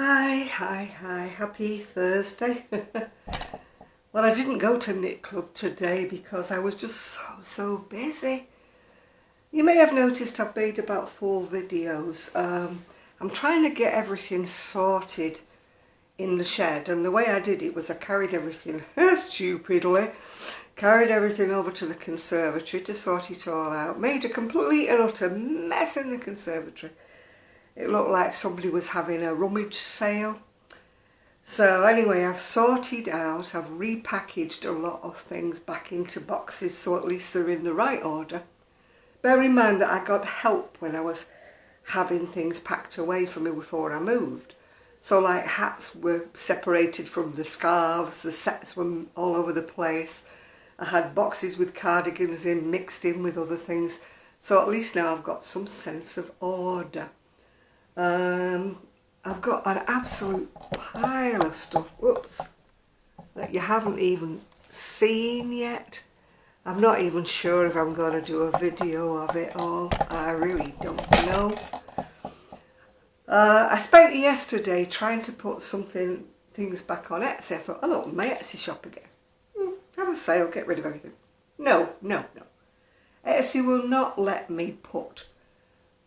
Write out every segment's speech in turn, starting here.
Hi, happy Thursday. Well, I didn't go to knit club today because I was just so busy. You may have noticed I've made about 4 videos. I'm trying to get everything sorted in the shed, and the way I did it was I carried everything, stupidly, carried everything over to the conservatory to sort it all out, made a complete and utter mess in the conservatory. It looked like somebody was having a rummage sale. So anyway, I've sorted out, I've repackaged a lot of things back into boxes so at least they're in the right order. Bear in mind that I got help when I was having things packed away for me before I moved. So like hats were separated from the scarves, the sets were all over the place. I had boxes with cardigans in, mixed in with other things. So at least now I've got some sense of order. I've got an absolute pile of stuff, that you haven't even seen yet. I'm not even sure if I'm going to do a video of it all. I really don't know. I spent yesterday trying to put things back on Etsy. I thought, I'll open my Etsy shop again. Have a sale, get rid of everything. No. Etsy will not let me put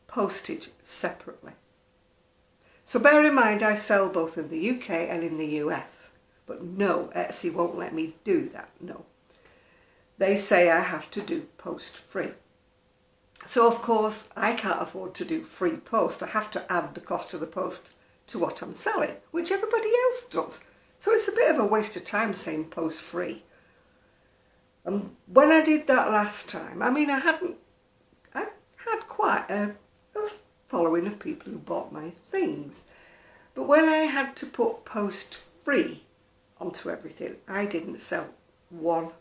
postage separately. So bear in mind I sell both in the UK and in the US. But no, Etsy won't let me do that, no. They say I have to do post free. So of course I can't afford to do free post. I have to add the cost of the post to what I'm selling, which everybody else does. So it's a bit of a waste of time saying post free. And when I did that last time, I mean I had quite a following of people who bought my things. But when I had to put post free onto everything, I didn't sell one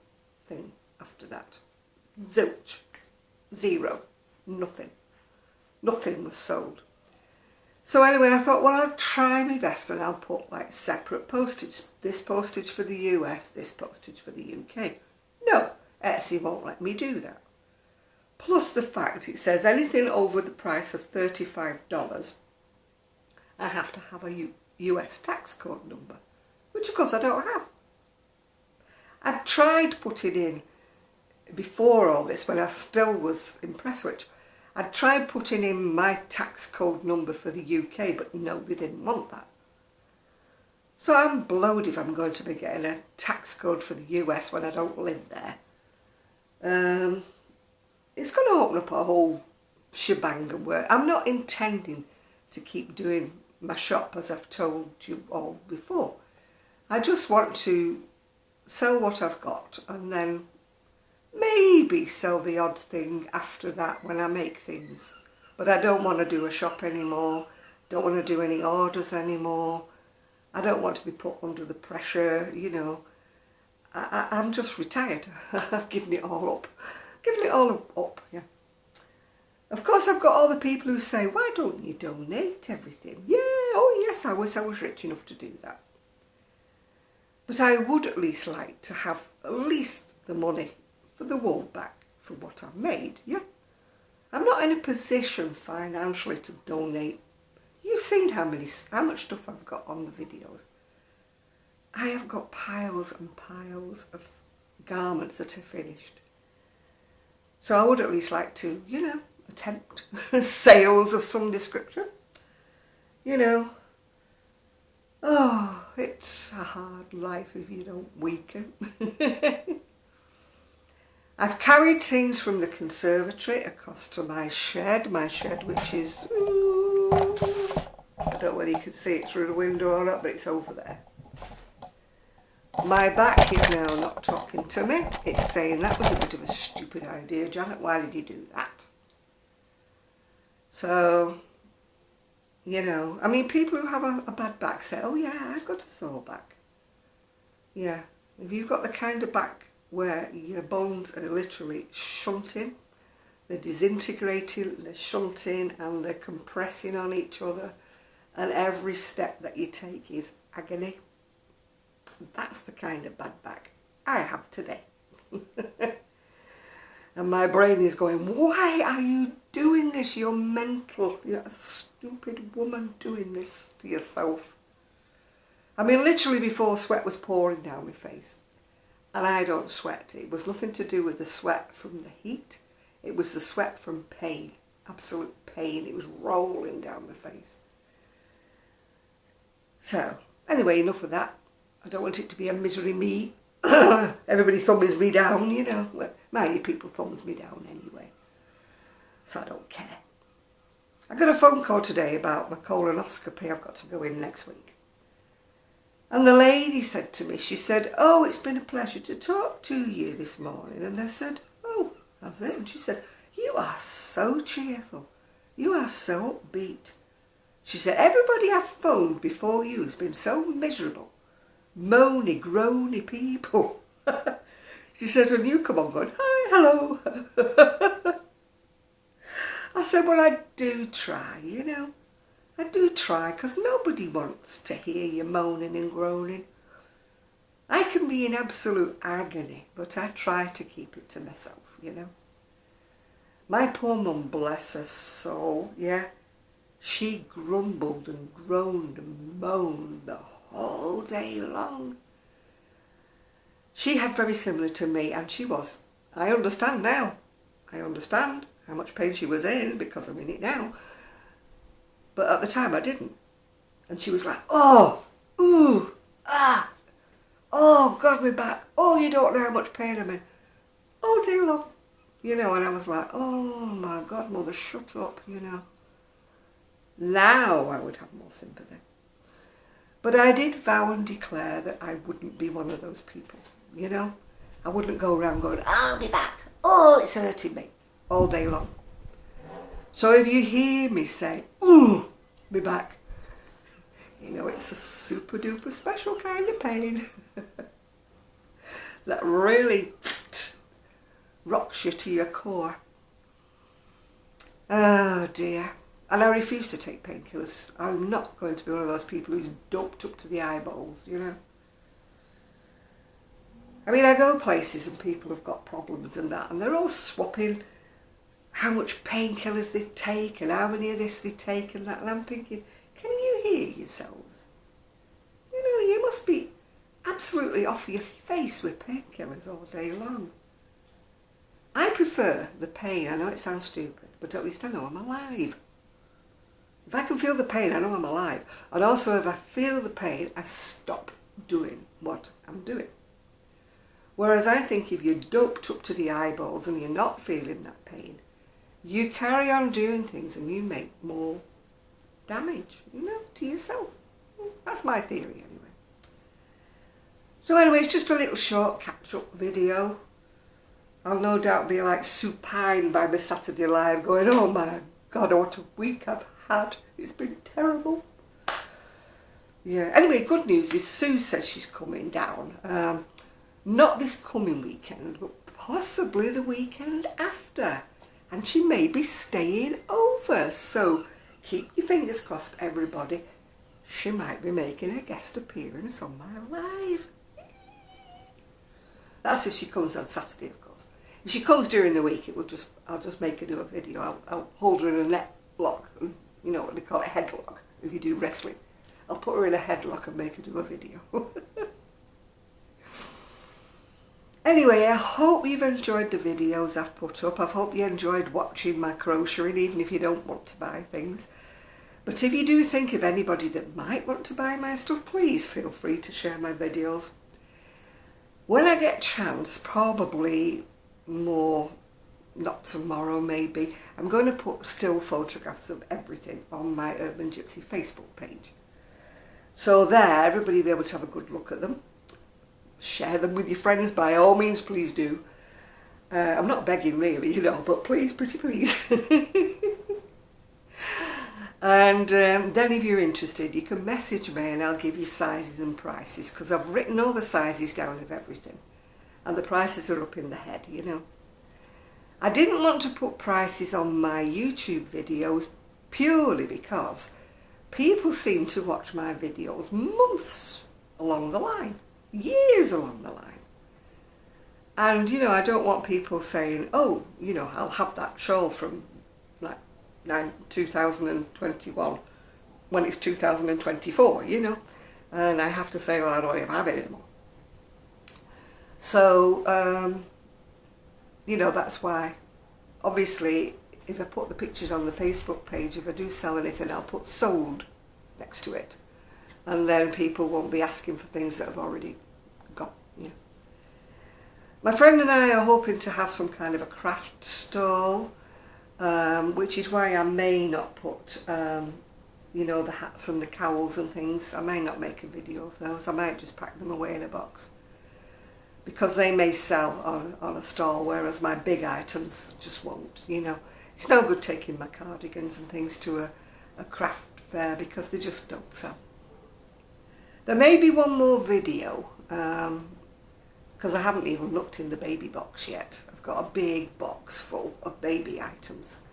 thing after that. Zilch. Zero. Nothing. Nothing was sold. So anyway, I thought, well, I'll try my best and I'll put like separate postage. This postage for the US, this postage for the UK. No, Etsy won't let me do that. Plus the fact it says anything over the price of $35, I have to have a US tax code number, which of course I don't have. I tried putting in, before all this, when I still was in Presswich, I tried putting in my tax code number for the UK, but no, they didn't want that. So I'm blowed if I'm going to be getting a tax code for the US when I don't live there. It's going to open up a whole shebang of work. I'm not intending to keep doing my shop as I've told you all before. I just want to sell what I've got and then maybe sell the odd thing after that when I make things. But I don't want to do a shop anymore. Don't want to do any orders anymore. I don't want to be put under the pressure, you know. I'm just retired. I've given it all up. Giving it all up, yeah. Of course, I've got all the people who say, why don't you donate everything? Yeah, oh yes, I wish I was rich enough to do that. But I would at least like to have at least the money for the wool back for what I've made, yeah. I'm not in a position financially to donate. You've seen how much stuff I've got on the videos. I have got piles and piles of garments that are finished. So I would at least like to, you know, attempt sales of some description. You know, oh, it's a hard life if you don't weaken. I've carried things from the conservatory across to my shed which is, I don't know whether you can see it through the window or not, but it's over there. My back is now not talking to me. It's saying that was a bit of a stupid idea, Janet. Why did you do that? So, you know, I mean, people who have a bad back say, oh yeah, I've got a sore back. Yeah, if you've got the kind of back where your bones are literally shunting, they're disintegrating, they're shunting and they're compressing on each other, and every step that you take is agony. That's the kind of bad back I have today. And my brain is going, why are you doing this? You're mental. You're a stupid woman doing this to yourself. I mean, literally before, sweat was pouring down my face. And I don't sweat. It was nothing to do with the sweat from the heat. It was the sweat from pain. Absolute pain. It was rolling down my face. So, anyway, enough of that. I don't want it to be a misery me. Everybody thumbs me down, you know. Well, many people thumbs me down anyway. So I don't care. I got a phone call today about my colonoscopy. I've got to go in next week. And the lady said to me, she said, "Oh, it's been a pleasure to talk to you this morning." And I said, "Oh, how's it?" And she said, "You are so cheerful. You are so upbeat." She said, "Everybody I've phoned before you has been so miserable. Moany, groany people." She said, "And you come on going, 'Hi, hello.'" I said, "Well, I do try, you know. I do try, because nobody wants to hear you moaning and groaning. I can be in absolute agony, but I try to keep it to myself, you know. My poor mum, bless her soul, yeah, she grumbled and groaned and moaned the whole day long. She had very similar to me, and she was. I understand now. I understand how much pain she was in, because I'm in it now. But at the time I didn't. And she was like, "Oh, ooh, ah, oh, God, we're back. Oh, you don't know how much pain I'm in. All day long." You know, and I was like, "Oh, my God, mother, shut up," you know. Now I would have more sympathy. But I did vow and declare that I wouldn't be one of those people, you know. I wouldn't go around going, "I'll be back. Oh, it's hurting me," all day long. So if you hear me say, "Ooh, be back," you know it's a super duper special kind of pain that really rocks you to your core. Oh dear. And I refuse to take painkillers. I'm not going to be one of those people who's doped up to the eyeballs, you know. I mean, I go places and people have got problems and that, and they're all swapping how much painkillers they take and how many of this they take and that, and I'm thinking, can you hear yourselves? You know, you must be absolutely off your face with painkillers all day long. I prefer the pain. I know it sounds stupid, but at least I know I'm alive. If I can feel the pain, I know I'm alive. And also, if I feel the pain, I stop doing what I'm doing. Whereas I think if you're doped up to the eyeballs and you're not feeling that pain, you carry on doing things and you make more damage, you know, to yourself. That's my theory anyway. So anyway, it's just a little short catch-up video. I'll no doubt be like supine by my Saturday live going, "Oh my God, what a week I've had. It's been terrible." Yeah, anyway, good news is Sue says she's coming down. Not this coming weekend, but possibly the weekend after. And she may be staying over. So keep your fingers crossed, everybody. She might be making a guest appearance on my live. That's if she comes on Saturday, of course. If she comes during the week, I'll just make her do a video. I'll hold her in a neck lock. You know what they call it, headlock, if you do wrestling. I'll put her in a headlock and make her do a video. Anyway, I hope you've enjoyed the videos I've put up. I hope you enjoyed watching my crocheting, even if you don't want to buy things. But if you do think of anybody that might want to buy my stuff, please feel free to share my videos. When I get a chance, probably more, not tomorrow maybe, I'm going to put still photographs of everything on my Urban Gypsy Facebook page. So there, everybody will be able to have a good look at them. Share them with your friends, by all means, please do. I'm not begging really, you know, but please, pretty please. And then if you're interested, you can message me and I'll give you sizes and prices, because I've written all the sizes down of everything. And the prices are up in the head, you know. I didn't want to put prices on my YouTube videos purely because people seem to watch my videos months along the line. Years along the line. And, you know, I don't want people saying, "Oh, you know, I'll have that shawl from like 2021 when it's 2024, you know. And I have to say, well, I don't even have it anymore. So, you know, that's why. Obviously, if I put the pictures on the Facebook page, if I do sell anything, I'll put sold next to it. And then people won't be asking for things that have already gone. Yeah. My friend and I are hoping to have some kind of a craft stall, which is why I may not put, you know, the hats and the cowls and things. I may not make a video of those. I might just pack them away in a box, because they may sell on a stall, whereas my big items just won't, you know. It's no good taking my cardigans and things to a craft fair, because they just don't sell. There may be one more video, because I haven't even looked in the baby box yet. I've got a big box full of baby items.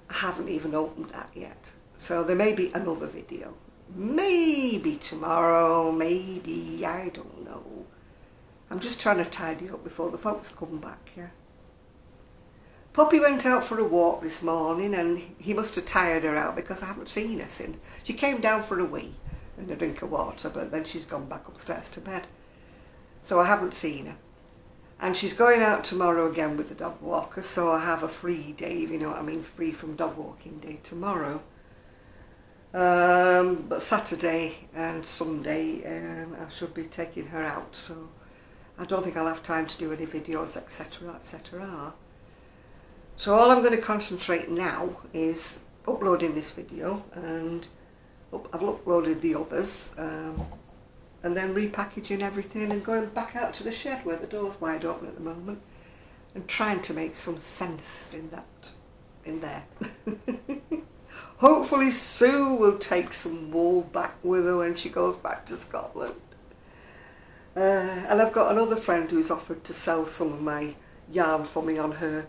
I haven't even opened that yet. So there may be another video. Maybe tomorrow, maybe, I don't know. I'm just trying to tidy up before the folks come back, yeah. Poppy went out for a walk this morning, and he must have tired her out, because I haven't seen her since. She came down for a wee and a drink of water, but then she's gone back upstairs to bed. So I haven't seen her. And she's going out tomorrow again with the dog walker, so I have a free day, if you know what I mean, free from dog walking day tomorrow. But Saturday and Sunday I should be taking her out, so I don't think I'll have time to do any videos, etc, etc. So all I'm going to concentrate now is uploading this video, and I've uploaded the others, and then repackaging everything and going back out to the shed where the door's wide open at the moment, and trying to make some sense in there. Hopefully Sue will take some wool back with her when she goes back to Scotland. And I've got another friend who's offered to sell some of my yarn for me on her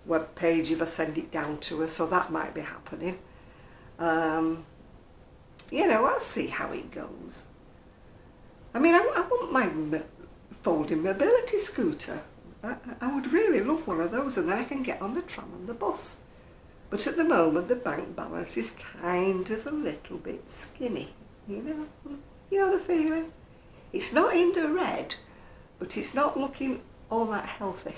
web page if I send it down to her, so that might be happening. You know, I'll see how it goes. I mean, I want my folding mobility scooter. I would really love one of those, and then I can get on the tram and the bus. But at the moment, the bank balance is kind of a little bit skinny, you know? You know the feeling? It's not in the red, but it's not looking all that healthy.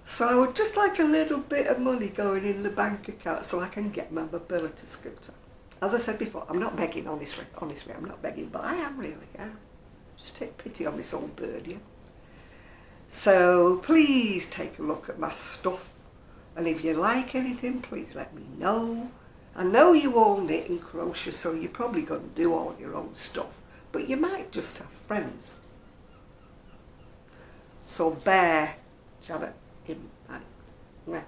So I would just like a little bit of money going in the bank account so I can get my mobility scooter. As I said before, I'm not begging, honestly, I'm not begging, but I am really, yeah. Just take pity on this old bird, yeah. So please take a look at my stuff, and if you like anything, please let me know. I know you all knit and crochet, so you're probably going to do all your own stuff, but you might just have friends. So bear, Janet, him, and yeah.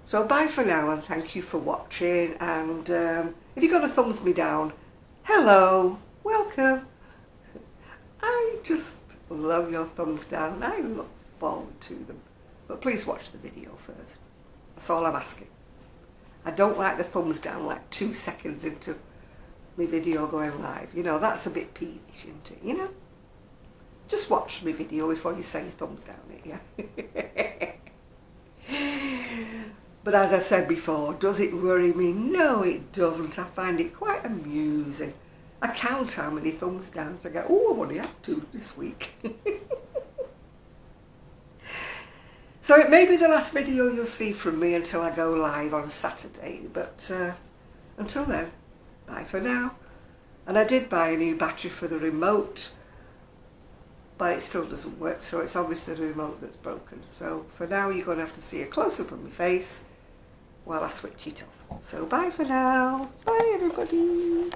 So bye for now, and thank you for watching, and if you're going to thumbs me down, hello, welcome. I just love your thumbs down. I look forward to them. But please watch the video first. That's all I'm asking. I don't like the thumbs down like 2 seconds into my video going live. You know, that's a bit peevish, isn't it? You know? Just watch my video before you say your thumbs down it, yeah? But as I said before, does it worry me? No, it doesn't. I find it quite amusing. I count how many thumbs down, so I go, oh, I've only had 2 this week. So it may be the last video you'll see from me until I go live on Saturday, but until then, bye for now. And I did buy a new battery for the remote, but it still doesn't work, so it's obviously the remote that's broken. So for now, you're going to have to see a close-up of my face while I switch it off. So bye for now. Bye, everybody.